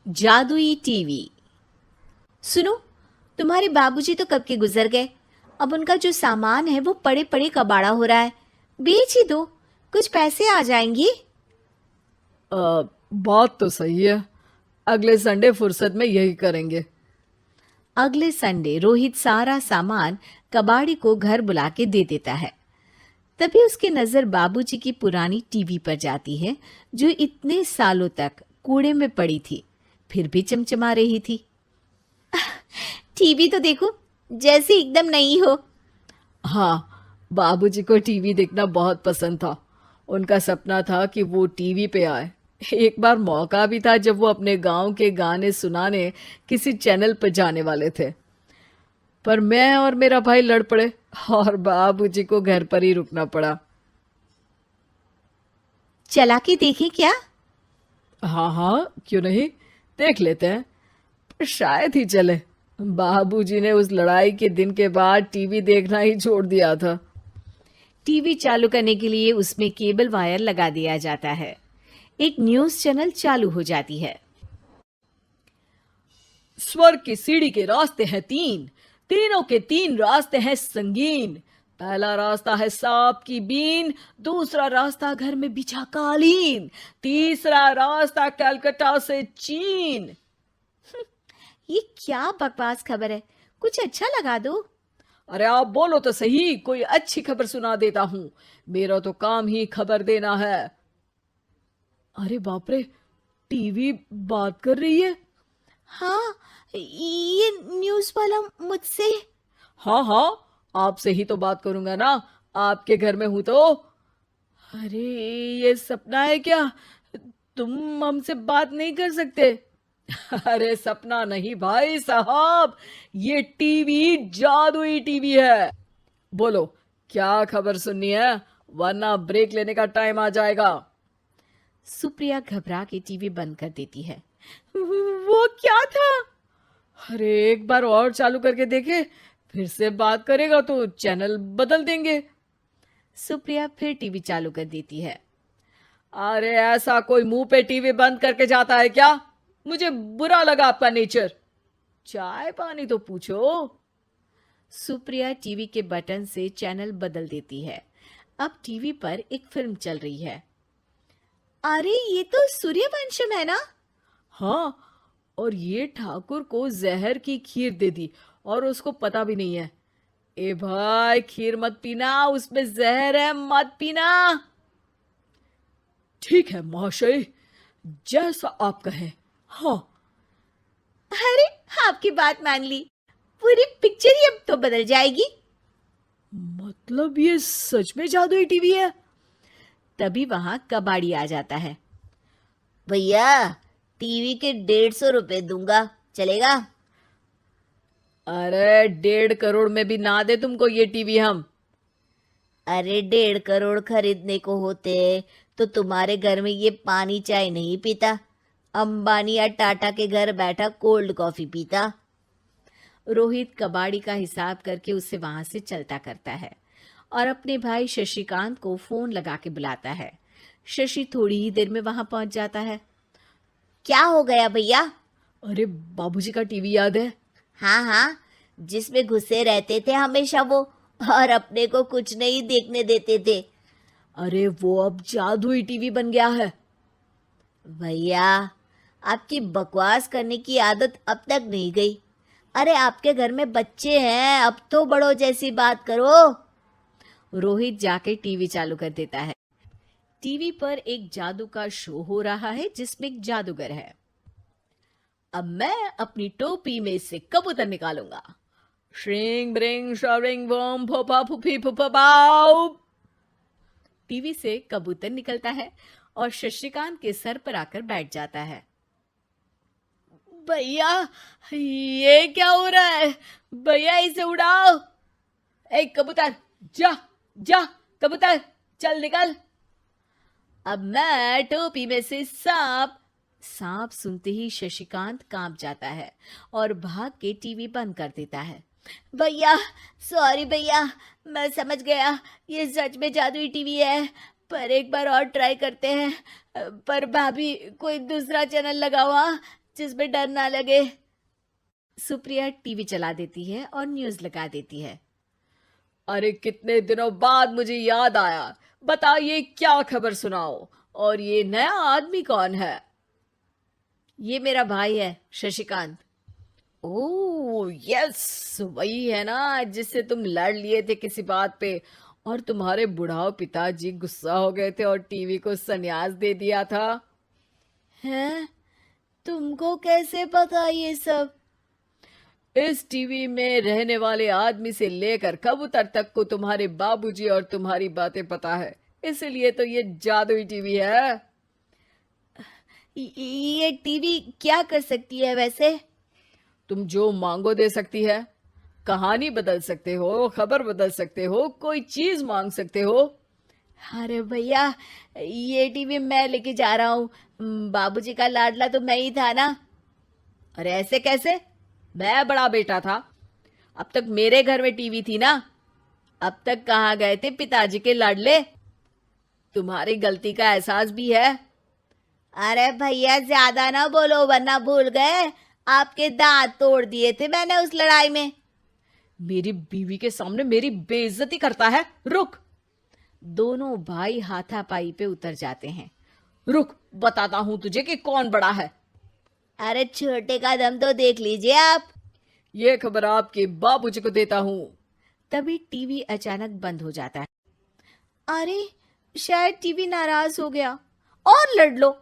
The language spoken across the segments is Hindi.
जादुई टीवी। सुनो, तुम्हारे बाबूजी तो कब के गुजर गए। अब उनका जो सामान है वो पड़े पड़े कबाड़ा हो रहा है। बेच ही दो, कुछ पैसे आ जाएंगे। बात तो सही है। अगले संडे फुर्सत में यही करेंगे। अगले संडे रोहित सारा सामान कबाड़ी को घर बुला के दे देता है। तभी उसकी नजर बाबूजी की पुरानी टीवी पर जाती है, जो इतने सालों तक कूड़े में पड़ी थी, फिर भी चमचमा रही थी। टीवी तो देखो, जैसे एकदम नई हो। हाँ, बाबूजी को टीवी देखना बहुत पसंद था। उनका सपना था कि वो टीवी पे आए। एक बार मौका भी था जब वो अपने गांव के गाने सुनाने किसी चैनल पर जाने वाले थे, पर मैं और मेरा भाई लड़ पड़े और बाबूजी को घर पर ही रुकना पड़ा। चला के देखें क्या? हाँ हाँ, क्यों नहीं, देख लेते हैं। पर शायद ही चले। बाबूजी ने उस लड़ाई के दिन के बाद टीवी देखना ही छोड़ दिया था। टीवी चालू करने के लिए उसमें केबल वायर लगा दिया जाता है। एक न्यूज चैनल चालू हो जाती है। स्वर्ग की सीढ़ी के रास्ते हैं तीन, तीनों के तीन रास्ते हैं संगीन। पहला रास्ता है सांप की बीन, दूसरा रास्ता घर में बिछा कालीन, तीसरा रास्ता कलकत्ता से चीन। ये क्या बकवास खबर है, कुछ अच्छा लगा दो। अरे आप बोलो तो सही, कोई अच्छी खबर सुना देता हूं। मेरा तो काम ही खबर देना है। अरे बाप रे, टीवी बात कर रही है। हाँ, ये न्यूज वाला मुझसे। हाँ हाँ, आपसे ही तो बात करूंगा ना, आपके घर में हूं तो। अरे, ये सपना है क्या? तुम हमसे बात नहीं कर सकते? अरे सपना नहीं भाई साहब, ये टीवी जादुई टीवी है। बोलो, क्या खबर सुननी है, वरना ब्रेक लेने का टाइम आ जाएगा। सुप्रिया घबरा के टीवी बंद कर देती है। वो क्या था? अरे एक बार और चालू करके देखे, फिर से बात करेगा तो चैनल बदल देंगे। सुप्रिया फिर टीवी चालू कर देती है। अरे ऐसा कोई मुंह पे टीवी बंद करके जाता है क्या? मुझे बुरा लगा आपका नेचर। चाय पानी तो पूछो। सुप्रिया टीवी के बटन से चैनल बदल देती है। अब टीवी पर एक फिल्म चल रही है। अरे ये तो सूर्यवंशम है ना? हाँ, और ये ठाकुर को जहर की खीर दे दी और उसको पता भी नहीं है। ए भाई, खीर मत पीना, उसमें जहर है, मत पीना। ठीक है महाशय, जैसा आप कहें। हाँ। अरे, आपकी बात मान ली, पूरी पिक्चर ही अब तो बदल जाएगी। मतलब ये सच में जादुई टीवी है? तभी वहां कबाड़ी आ जाता है। भैया, टीवी के 150 रुपए दूंगा, चलेगा? अरे 1.5 करोड़ में भी ना दे तुमको ये टीवी हम। अरे 1.5 करोड़ खरीदने को होते तो तुम्हारे घर में ये पानी चाय नहीं पीता, अंबानी या टाटा के घर बैठा कोल्ड कॉफी पीता। रोहित कबाड़ी का हिसाब करके उसे वहां से चलता करता है और अपने भाई शशिकांत को फोन लगा के बुलाता है। शशि थोड़ी ही देर में वहां पहुंच जाता है। क्या हो गया भैया? अरे बाबूजी का टीवी याद है? हाँ हाँ, जिसमें घुसे रहते थे हमेशा वो, और अपने को कुछ नहीं देखने देते थे। अरे वो अब जादुई टीवी बन गया है। भैया, आपकी बकवास करने की आदत अब तक नहीं गई। अरे आपके घर में बच्चे हैं, अब तो बड़ों जैसी बात करो। रोहित जाके टीवी चालू कर देता है। टीवी पर एक जादू का शो हो रहा है जिसमें एक जादूगर है। अब मैं अपनी टोपी में से कबूतर निकालूंगा। श्रिंग ब्रिंग शरिंग बम फोपा फुफी फुफा बाउ। टीवी से कबूतर निकलता है और शशिकांत के सर पर आकर बैठ जाता है। भैया, ये क्या हो रहा है? भैया इसे उड़ाओ। ए कबूतर, जा जा, कबूतर चल निकल। अब मैं टोपी में से सांप। सांप सुनते ही शशिकांत कांप जाता है और भाग के टीवी बंद कर देता है। भैया, सॉरी भैया, मैं समझ गया ये सच में जादुई टीवी है, पर एक बार और ट्राई करते हैं। पर भाभी, कोई दूसरा चैनल लगा हुआ, जिसमें डर ना लगे। सुप्रिया टीवी चला देती है और न्यूज लगा देती है। अरे कितने दिनों बाद मुझे याद आया, बताइए क्या खबर सुनाओ। और ये नया आदमी कौन है? ये मेरा भाई है शशिकांत। ओह यस, वही है ना जिससे तुम लड़ लिए थे किसी बात पे, और तुम्हारे बुढ़ाओ पिताजी गुस्सा हो गए थे और टीवी को संन्यास दे दिया था। हैं? तुमको कैसे पता ये सब? इस टीवी में रहने वाले आदमी से लेकर कबूतर तक को तुम्हारे बाबूजी और तुम्हारी बातें पता है, इसलिए तो ये जादुई टीवी है। ये टीवी क्या कर सकती है वैसे? तुम जो मांगो दे सकती है। कहानी बदल सकते हो, खबर बदल सकते हो, कोई चीज मांग सकते हो। अरे भैया, ये टीवी मैं लेके जा रहा हूँ। बाबूजी का लाडला तो मैं ही था ना। अरे ऐसे कैसे? मैं बड़ा बेटा था, अब तक मेरे घर में टीवी थी ना। अब तक कहाँ गए थे पिताजी के लाडले? तुम्हारी गलती का एहसास भी है। अरे भैया, ज्यादा ना बोलो वरना भूल गए आपके दांत तोड़ दिए थे मैंने उस लड़ाई में। मेरी बीवी के सामने मेरी बेइज्जती करता है। रुक। दोनों भाई हाथापाई पे उतर जाते हैं। रुक, बताता हूं तुझे कि कौन बड़ा है। अरे छोटे का दम तो देख लीजिए आप। ये खबर आपके बाबूजी को देता हूं। तभी टीवी अचानक बंद हो जाता है। अरे शायद टीवी नाराज हो गया। और लड़ लो,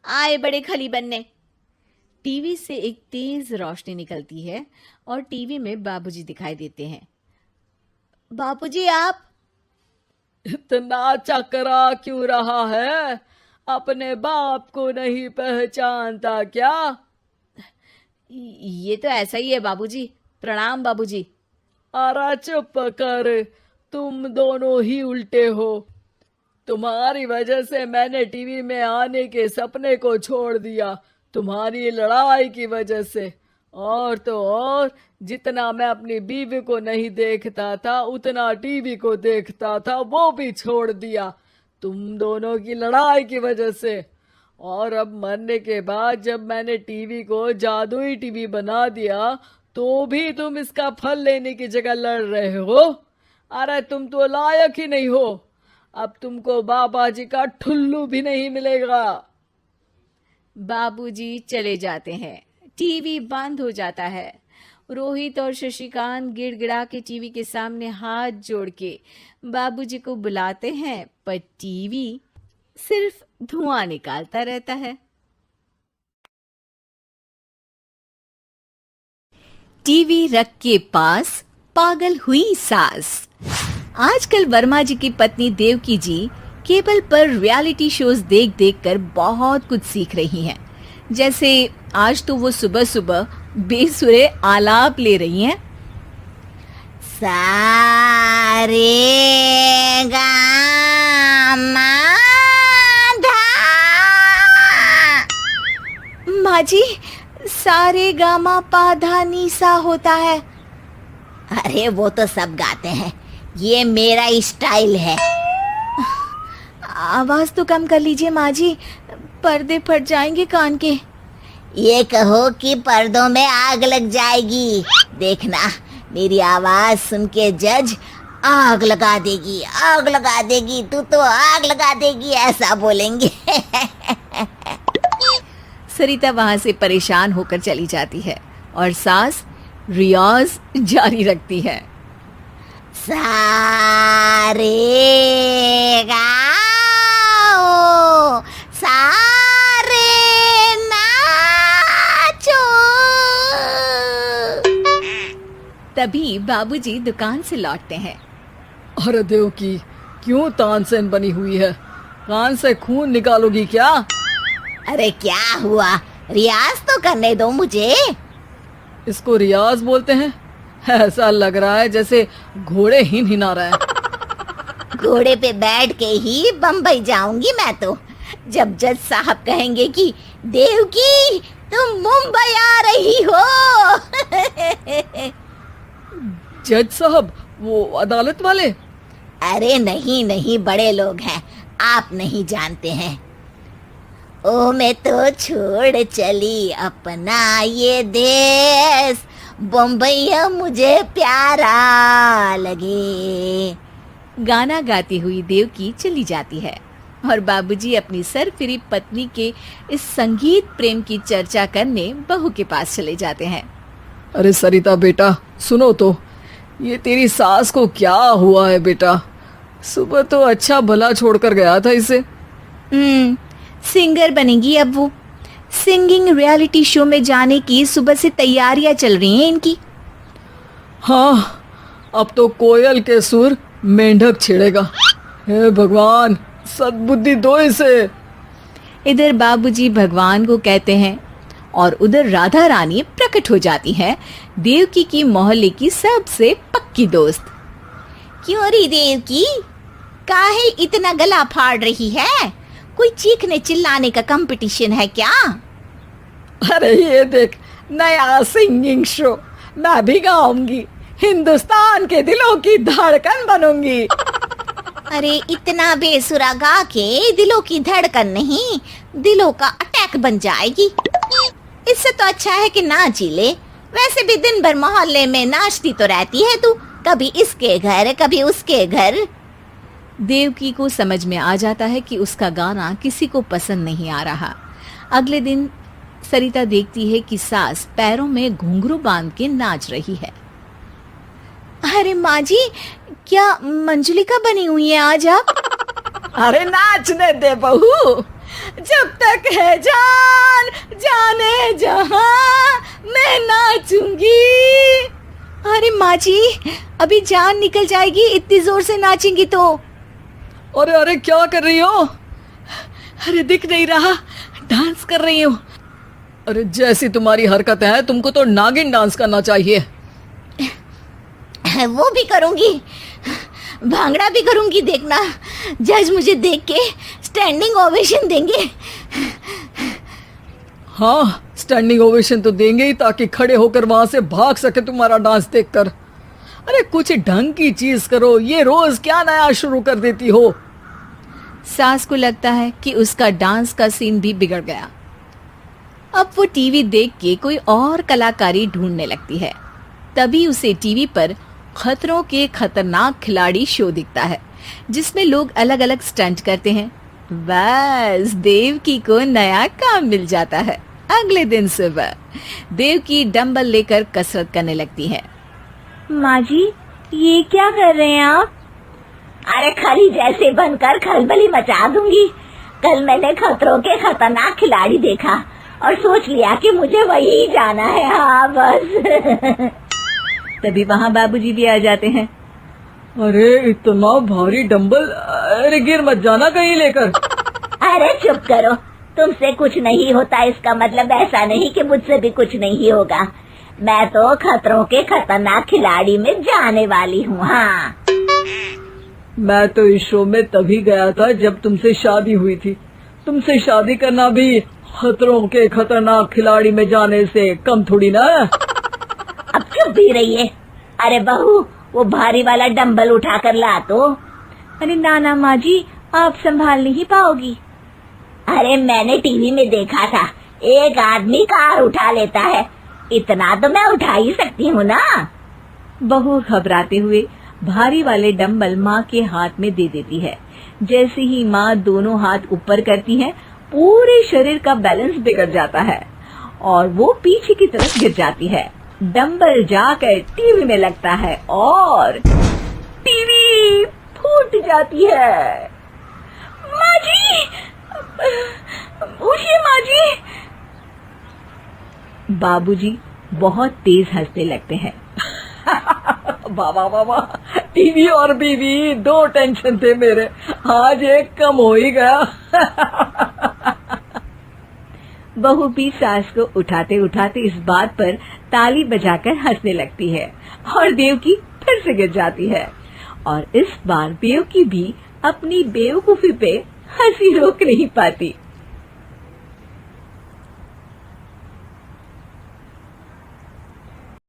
आए बड़े खली बनने। टीवी से एक तेज रोशनी निकलती है और टीवी में बाबूजी दिखाई देते हैं। बापूजी, आप इतना चकरा क्यों रहा है? अपने बाप को नहीं पहचानता क्या? ये तो ऐसा ही है बाबूजी। प्रणाम बाबूजी। अरे चुप कर, तुम दोनों ही उल्टे हो। तुम्हारी वजह से मैंने टीवी में आने के सपने को छोड़ दिया, तुम्हारी लड़ाई की वजह से। और तो और, जितना मैं अपनी बीवी को नहीं देखता था उतना टीवी को देखता था, वो भी छोड़ दिया तुम दोनों की लड़ाई की वजह से। और अब मरने के बाद जब मैंने टीवी को जादुई टीवी बना दिया तो भी तुम इसका फल लेने की जगह लड़ रहे हो। अरे तुम तो लायक ही नहीं हो। अब तुमको बाबा जी का ठुल्लू भी नहीं मिलेगा। बाबूजी चले जाते हैं। टीवी बंद हो जाता है। रोहित और शशिकांत गिड़गिड़ा के टीवी के सामने हाथ जोड़ के बाबूजी को बुलाते हैं, पर टीवी सिर्फ धुआं निकालता रहता है। टीवी रख के पास पागल हुई सास। आजकल वर्मा जी की पत्नी देवकी जी केबल पर रियलिटी शोज देख देख कर बहुत कुछ सीख रही हैं। जैसे आज तो वो सुबह सुबह बेसुरे आलाप ले रही हैं। सारे गा मा धा। माँ जी, सारे गामा पा धा नी सा होता है। अरे वो तो सब गाते हैं, ये मेरा स्टाइल है। आवाज तो कम कर लीजिए माँ जी, पर्दे फट जाएंगे कान के। ये कहो कि पर्दों में आग लग जाएगी। देखना, मेरी आवाज सुन के जज आग लगा देगी, आग लगा देगी, तू तो आग लगा देगी, ऐसा बोलेंगे। सरिता वहां से परेशान होकर चली जाती है और सास रियाज जारी रखती है। सारे गाओ, सारे नाचो। तभी बाबूजी दुकान से लौटते हैं। अरे देवकी, क्यों तानसेन बनी हुई है? कान से खून निकालोगी क्या? अरे क्या हुआ, रियाज तो करने दो मुझे। इसको रियाज बोलते हैं? ऐसा लग रहा है जैसे घोड़े हिना रहा है। घोड़े पे बैठ के ही बम्बई जाऊंगी मैं तो, जब जज साहब कहेंगे कि देवकी तुम मुंबई आ रही हो। जज साहब, वो अदालत वाले? अरे नहीं नहीं, बड़े लोग हैं, आप नहीं जानते हैं। ओ मैं तो छोड़ चली अपना ये देश, बम्बैया मुझे प्यारा लगे। गाना गाती हुई देवकी चली जाती है और बाबूजी अपनी सरफिरी पत्नी के इस संगीत प्रेम की चर्चा करने बहू के पास चले जाते हैं। अरे सरिता बेटा, सुनो तो, ये तेरी सास को क्या हुआ है बेटा? सुबह तो अच्छा भला छोड़कर गया था इसे। सिंगर बनेगी अब वो। सिंगिंग रियलिटी शो में जाने की सुबह से तैयारियां चल रही हैं इनकी। हाँ, अब तो कोयल के सुर मेंढक छेड़ेगा। हे भगवान, सद्बुद्धि दो इसे। इधर बाबूजी भगवान को कहते हैं और उधर राधा रानी प्रकट हो जाती है, देवकी की मोहल्ले की सबसे पक्की दोस्त। क्यों री देवकी, काहे इतना गला फाड़ रही है? कोई चीखने चिल्लाने का कंपटीशन है क्या? अरे ये देख, नया सिंगिंग शो, मैं भी गाऊंगी, हिंदुस्तान के दिलों की धड़कन बनूंगी। अरे इतना बेसुरा गा के दिलों की धड़कन नहीं, दिलों का अटैक बन जाएगी। इससे तो अच्छा है कि नाच ही ले। वैसे भी दिन भर मोहल्ले में नाचती तो रहती है तू, कभी इसके घर कभी उसके घर। देवकी को समझ में आ जाता है कि उसका गाना किसी को पसंद नहीं आ रहा। अगले दिन सरिता देखती है कि सास पैरों में घुंघरू बांध के नाच रही है। अरे माँ जी, क्या मंजुलिका बनी हुई है आज आप? अरे नाचने दे बहू, जब तक है जान जाने जहां मैं नाचूंगी। अरे माँ जी, अभी जान निकल जाएगी इतनी जोर से नाचेंगी तो। अरे अरे क्या कर रही हो? अरे दिख नहीं रहा, डांस कर रही हूँ। अरे जैसी तुम्हारी हरकत है, तुमको तो नागिन डांस करना चाहिए। वो भी करूंगी, भांगड़ा भी करूंगी, देखना जज मुझे देख के स्टैंडिंग ओवेशन देंगे। हाँ, स्टैंडिंग ओवेशन तो देंगे ही, ताकि खड़े होकर वहां से भाग सके तुम्हारा डांस देखकर। अरे कुछ ढंग की चीज करो, ये रोज क्या नया शुरू कर देती हो। सास को लगता है कि उसका डांस का सीन भी बिगड़ गया। अब वो टीवी देख के कोई और कलाकारी ढूंढने लगती है। तभी उसे टीवी पर खतरों के खतरनाक खिलाड़ी शो दिखता है, जिसमें लोग अलग अलग स्टंट करते हैं। बस देवकी को नया काम मिल जाता है। अगले दिन सुबह देवकी डंबल लेकर कसरत करने लगती है। माँ जी, ये क्या कर रहे हैं आप? अरे खली जैसे बनकर खलबली मचा दूंगी। कल मैंने खतरों के खतरनाक खिलाड़ी देखा और सोच लिया कि मुझे वही जाना है। हाँ बस। तभी वहाँ बाबूजी भी आ जाते हैं। अरे इतना भारी डंबल, अरे गिर मत जाना कहीं लेकर। अरे चुप करो, तुमसे कुछ नहीं होता इसका मतलब ऐसा नहीं कि मुझसे भी कुछ नहीं होगा। मैं तो खतरों के खतरनाक खिलाड़ी में जाने वाली हूँ। हाँ, मैं तो इस शो में तभी गया था जब तुमसे शादी हुई थी। तुमसे शादी करना भी खतरों के खतरनाक खिलाड़ी में जाने से कम थोड़ी ना। अब चुप भी रहिए। अरे बहू, वो भारी वाला डंबल उठा कर ला तो। अरे नाना माँ जी, आप संभाल नहीं पाओगी। अरे मैंने टीवी में देखा था, एक आदमी कार उठा लेता है, इतना तो मैं उठा ही सकती हूँ ना। बहू घबराते हुए भारी वाले डंबल माँ के हाथ में दे देती है। जैसे ही माँ दोनों हाथ ऊपर करती है, पूरे शरीर का बैलेंस बिगड़ जाता है और वो पीछे की तरफ गिर जाती है। डंबल जाकर टीवी में लगता है और टीवी फूट जाती है। माँ जी, उठिए माँ जी। बाबूजी बहुत तेज हंसने लगते हैं। बाबा बाबा, टीवी और बीवी दो टेंशन थे मेरे, आज एक कम हो ही गया। बहू भी सास को उठाते उठाते इस बात पर ताली बजाकर हंसने लगती है और देवकी फिर से गिर जाती है। और इस बार देवकी भी अपनी बेवकूफी पे हंसी रोक नहीं पाती।